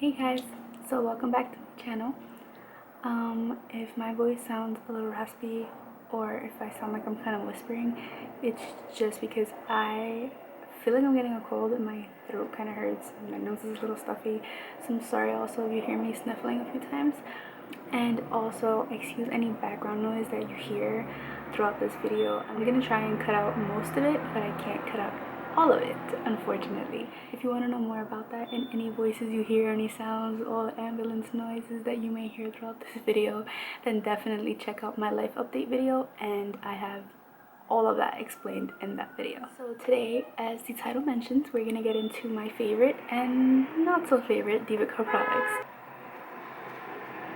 Hey guys, so welcome back to my channel. If my voice sounds a little raspy or if I sound like I'm kind of whispering, it's just because I feel like I'm getting a cold and my throat kind of hurts and my nose is a little stuffy. So I'm sorry also if you hear me sniffling a few times. And also, excuse any background noise that you hear throughout this video. I'm gonna try and cut out most of it, but I can't cut out all of it, unfortunately. If you want to know more about that and any voices you hear, any sounds, all the ambulance noises that you may hear throughout this video, then definitely check out my life update video, and I have all of that explained in that video. So today, as the title mentions, we're gonna get into my favorite and not so favorite Devacurl products.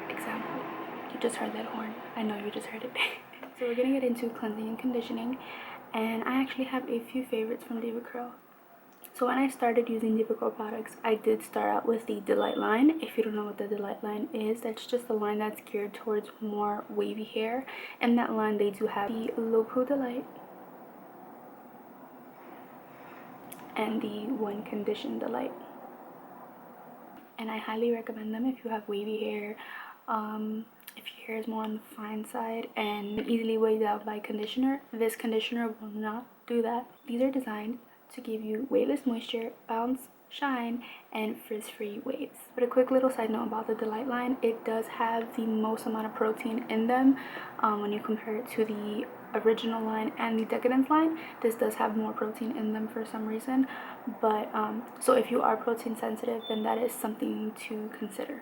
Example, you just heard that horn. I know you just heard it. So we're gonna get into cleansing and conditioning, and I actually have a few favorites from Devacurl. So when I started using Devacurl products, I did start out with the Delight line. If you don't know what the Delight line is, that's just a line that's geared towards more wavy hair. In that line, they do have the Low Pro Delight and the One Condition Delight. And I highly recommend them if you have wavy hair, if your hair is more on the fine side and easily weighed out by conditioner. This conditioner will not do that. These are designed to give you weightless moisture, bounce, shine, and frizz-free waves. But a quick little side note about the Delight line, it does have the most amount of protein in them when you compare it to the original line and the Decadence line. This does have more protein in them for some reason, but so if you are protein sensitive, then that is something to consider.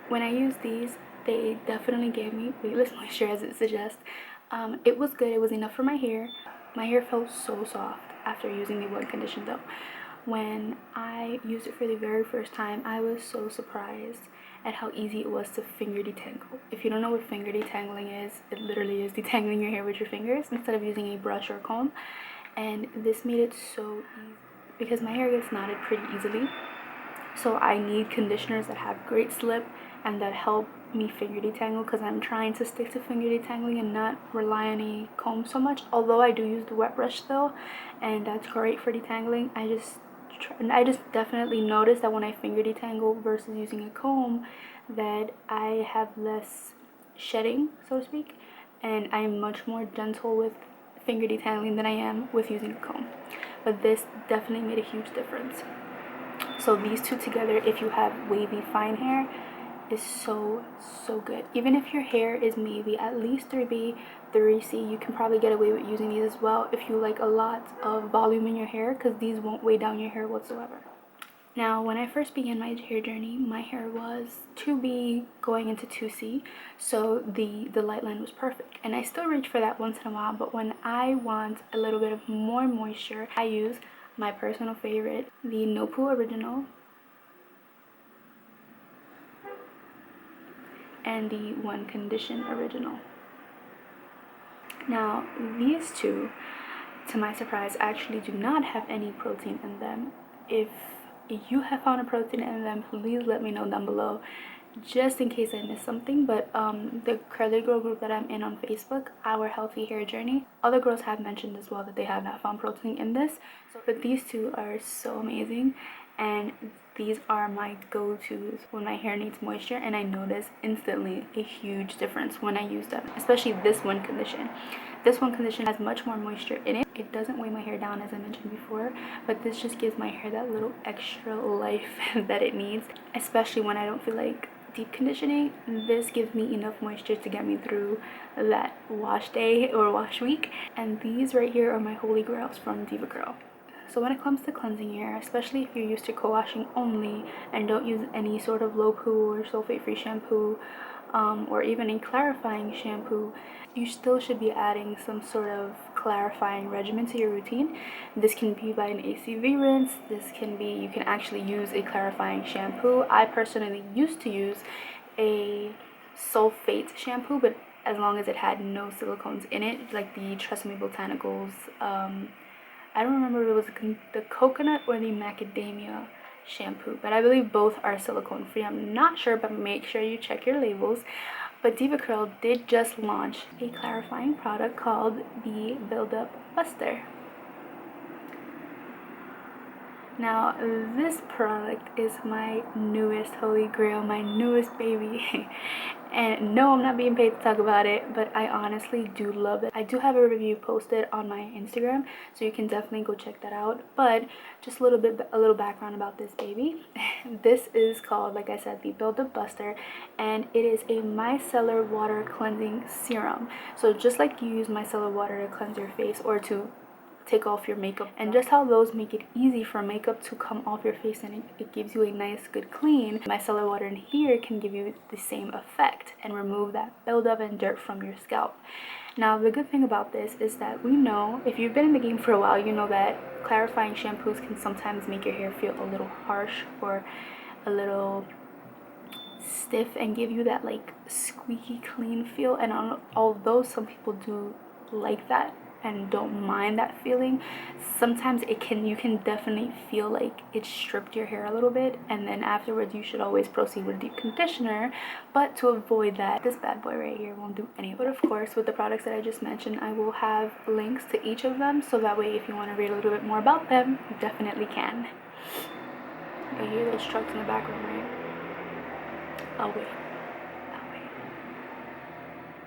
When I use these, they definitely gave me weightless moisture, as it suggests. It was good. It was enough for my hair. My hair felt so soft after using the One Condition though. When I used it for the very first time, I was so surprised at how easy it was to finger detangle. If you don't know what finger detangling is, it literally is detangling your hair with your fingers instead of using a brush or a comb. And this made it so easy because my hair gets knotted pretty easily. So I need conditioners that have great slip and that help me finger detangle, because I'm trying to stick to finger detangling and not rely on a comb so much. Although I do use the wet brush still, and that's great for detangling. I just definitely noticed that when I finger detangle versus using a comb, that I have less shedding, so to speak, and I am much more gentle with finger detangling than I am with using a comb. But this definitely made a huge difference. So these two together, if you have wavy fine hair, is so good. Even if your hair is maybe at least 3B, 3C, you can probably get away with using these as well if you like a lot of volume in your hair, because these won't weigh down your hair whatsoever. Now, when I first began my hair journey, my hair was 2B going into 2C, so the light line was perfect. And I still reach for that once in a while, but when I want a little bit of more moisture, I use my personal favorite, the No Poo Original and the One Condition Original. Now, these two, to my surprise, actually do not have any protein in them. If you have found a protein in them, please let me know down below, just in case I missed something. But the Curly Girl group that I'm in on Facebook, Our Healthy Hair Journey, other girls have mentioned as well that they have not found protein in this. But these two are so amazing, and these are my go-tos when my hair needs moisture, and I notice instantly a huge difference when I use them, especially this One Condition. This One Condition has much more moisture in it. It doesn't weigh my hair down, as I mentioned before, but this just gives my hair that little extra life that it needs, especially when I don't feel like deep conditioning. This gives me enough moisture to get me through that wash day or wash week. And these right here are my holy grails from Devacurl. So when it comes to cleansing your hair, especially if you're used to co-washing only and don't use any sort of low poo or sulfate-free shampoo, or even a clarifying shampoo, you still should be adding some sort of clarifying regimen to your routine. This can be by an ACV rinse. This can be, you can actually use a clarifying shampoo. I personally used to use a sulfate shampoo, but as long as it had no silicones in it, like the Tresemme Botanicals, I don't remember if it was the coconut or the macadamia shampoo, but I believe both are silicone free. I'm not sure, but make sure you check your labels. But Devacurl did just launch a clarifying product called the Build Up Buster. Now this product is my newest holy grail, my newest baby. And no, I'm not being paid to talk about it, but I honestly do love it. I do have a review posted on my Instagram, so you can definitely go check that out. But just a little background about this baby. This is called, like I said, the Build Up Buster, and it is a micellar water cleansing serum. So just like you use micellar water to cleanse your face or to take off your makeup, and just how those make it easy for makeup to come off your face, and it gives you a nice good clean, micellar water in here can give you the same effect and remove that buildup and dirt from your scalp. Now the good thing about this is that we know, if you've been in the game for a while, you know that clarifying shampoos can sometimes make your hair feel a little harsh or a little stiff and give you that like squeaky clean feel. And although some people do like that and don't mind that feeling, sometimes you can definitely feel like it stripped your hair a little bit, and then afterwards you should always proceed with deep conditioner. But to avoid that, this bad boy right here won't do any of it. But of course, with the products that I just mentioned, I will have links to each of them, so that way if you want to read a little bit more about them, you definitely can. You hear those trucks in the background, right? I'll wait.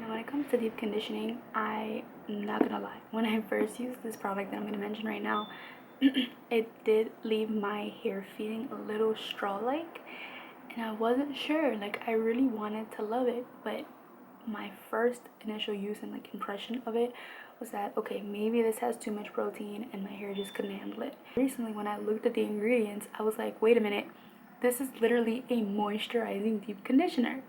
Now when it comes to deep conditioning, I'm not gonna lie, when I first used this product that I'm gonna mention right now, it did leave my hair feeling a little straw-like, and I wasn't sure. Like, I really wanted to love it, but my first initial use and like impression of it was that, okay, maybe this has too much protein and my hair just couldn't handle it. Recently, when I looked at the ingredients, I was like, wait a minute, this is literally a moisturizing deep conditioner.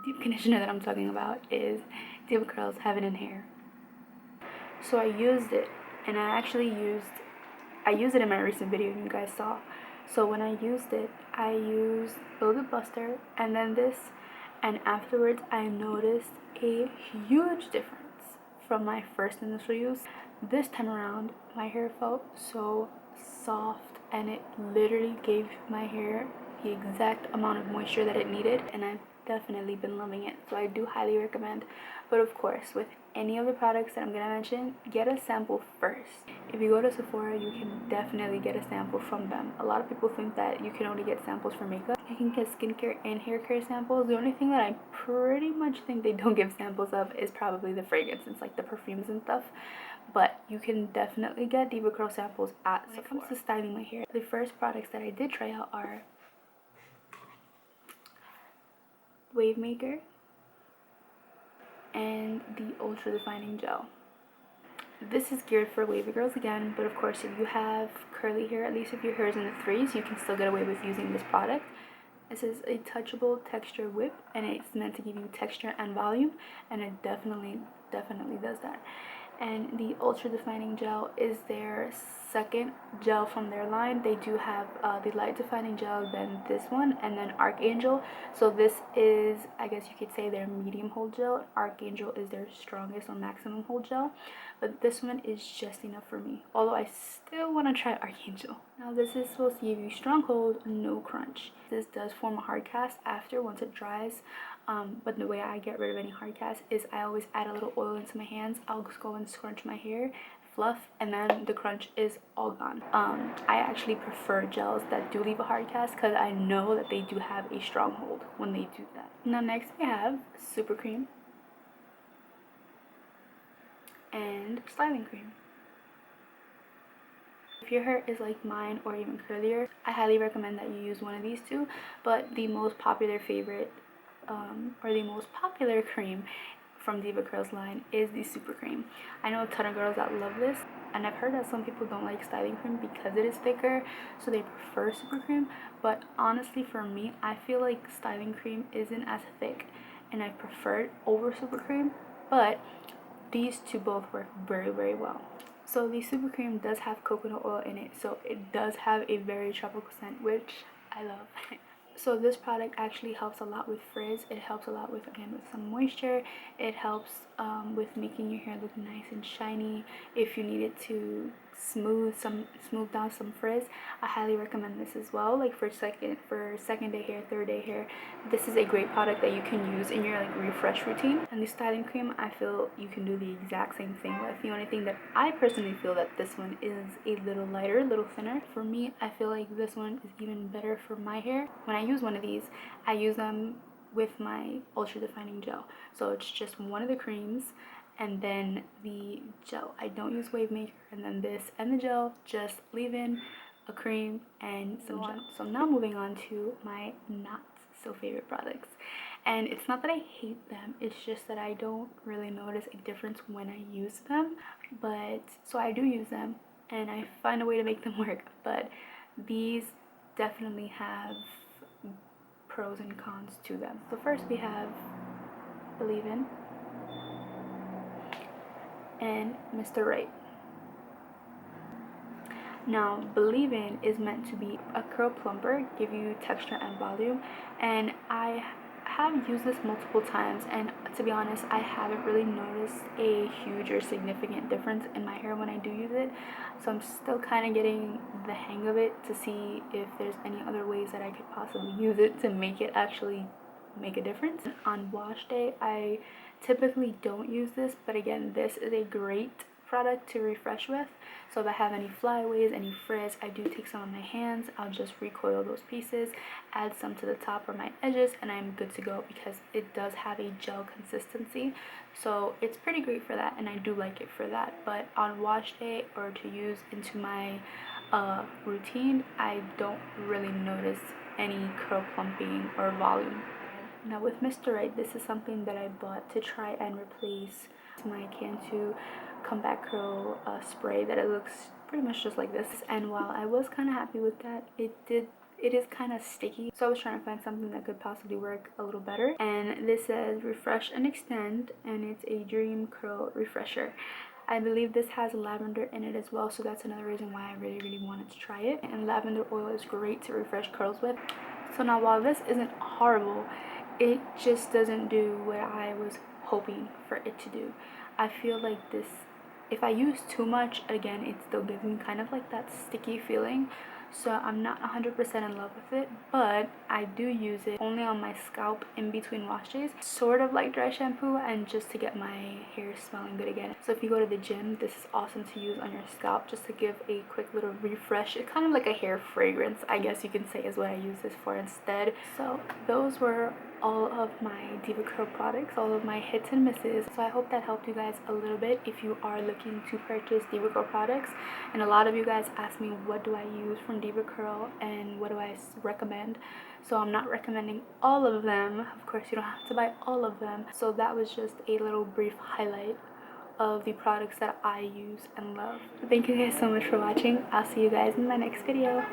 Deep conditioner that I'm talking about is Devacurl's Heaven and Hair. So I used it, and I used it in my recent video you guys saw. So when I used it, I used Build Up Buster and then this, and afterwards I noticed a huge difference from my first initial use. This time around, my hair felt so soft, and it literally gave my hair the exact amount of moisture that it needed, and I've definitely been loving it. So I do highly recommend. But of course, with any of the products that I'm gonna mention, get a sample first. If you go to Sephora, you can definitely get a sample from them. A lot of people think that you can only get samples for makeup. You can get skincare and hair care samples. The only thing that I pretty much think they don't give samples of is probably the fragrances, like the perfumes and stuff. But you can definitely get Devacurl samples at Sephora. When it comes to styling my hair, the first products that I did try out are Wave Maker and the Ultra Defining Gel. This is geared for wavy girls again, but of course if you have curly hair, at least if your hair is in the threes, you can still get away with using this product. This is a touchable texture whip, and it's meant to give you texture and volume, and it definitely does that. And the Ultra Defining Gel is their second gel from their line. They do have the Light Defining Gel, then this one, and then Archangel. So this is, I guess you could say, their medium hold gel. Archangel is their strongest or maximum hold gel, but this one is just enough for me, although I still want to try Archangel. Now this is supposed to give you strong hold, no crunch. This does form a hard cast after, once it dries. But the way I get rid of any hard cast is I always add a little oil into my hands. I'll just go and scrunch my hair, fluff, and then the crunch is all gone. I actually prefer gels that do leave a hard cast because I know that they do have a strong hold when they do that. Now next we have Super Cream and Styling Cream. If your hair is like mine or even curlier, I highly recommend that you use one of these two, but the most popular favorite or the most popular cream from Devacurl's line is the Super Cream. I know a ton of girls that love this, and I've heard that some people don't like Styling Cream because it is thicker, so they prefer Super Cream. But honestly, for me, I feel like Styling Cream isn't as thick, and I prefer it over Super Cream, but these two both work very well. So the Super Cream does have coconut oil in it, so it does have a very tropical scent, which I love. So this product actually helps a lot with frizz. It helps a lot with, again, with some moisture. It helps with making your hair look nice and shiny. If you need it to smooth down some frizz. I highly recommend this as well, like for second day hair, third day hair. This is a great product that you can use in your like refresh routine. And the styling cream, I feel you can do the exact same thing with. The only thing that I personally feel that this one is a little lighter, a little thinner. For me, I feel like this one is even better for my hair. When I use one of these, I use them with my ultra defining gel. So it's just one of the creams and then the gel. I don't use wave maker, and then this and the gel, just leave in a cream and some gel. So now moving on to my not so favorite products. And it's not that I hate them, it's just that I don't really notice a difference when I use them. But so I do use them and I find a way to make them work, but these definitely have pros and cons to them. So first we have Believe In and Mr. Right. Now, Believe In is meant to be a curl plumper, give you texture and volume, and I have used this multiple times, and to be honest, I haven't really noticed a huge or significant difference in my hair when I do use it. So I'm still kind of getting the hang of it to see if there's any other ways that I could possibly use it to make it actually make a difference. On wash day, I typically don't use this, but again, this is a great product to refresh with. So if I have any flyaways, any frizz, I do take some on my hands, I'll just recoil those pieces, add some to the top or my edges, and I'm good to go because it does have a gel consistency. So it's pretty great for that, and I do like it for that. But on wash day or to use into my routine, I don't really notice any curl plumping or volume. Now with Mr. Right, this is something that I bought to try and replace my Cantu Comeback Curl spray that it looks pretty much just like this. And while I was kind of happy with that, it is kind of sticky. So I was trying to find something that could possibly work a little better. And this says Refresh and Extend, and it's a Dream Curl Refresher. I believe this has lavender in it as well, so that's another reason why I really wanted to try it. And lavender oil is great to refresh curls with. So now while this isn't horrible, it just doesn't do what I was hoping for it to do. I feel like this, if I use too much, again, it still gives me kind of like that sticky feeling. So I'm not 100% in love with it, but I do use it only on my scalp in between wash days, sort of like dry shampoo, and just to get my hair smelling good again. So if you go to the gym, this is awesome to use on your scalp just to give a quick little refresh. It's kind of like a hair fragrance, I guess you can say, is what I use this for instead. So those were all of my Devacurl products, all of my hits and misses. So I hope that helped you guys a little bit if you are looking to purchase Devacurl products. And a lot of you guys ask me, what do I use from Devacurl and what do I recommend? So I'm not recommending all of them. Of course, you don't have to buy all of them. So that was just a little brief highlight of the products that I use and love. Thank you guys so much for watching. I'll see you guys in my next video.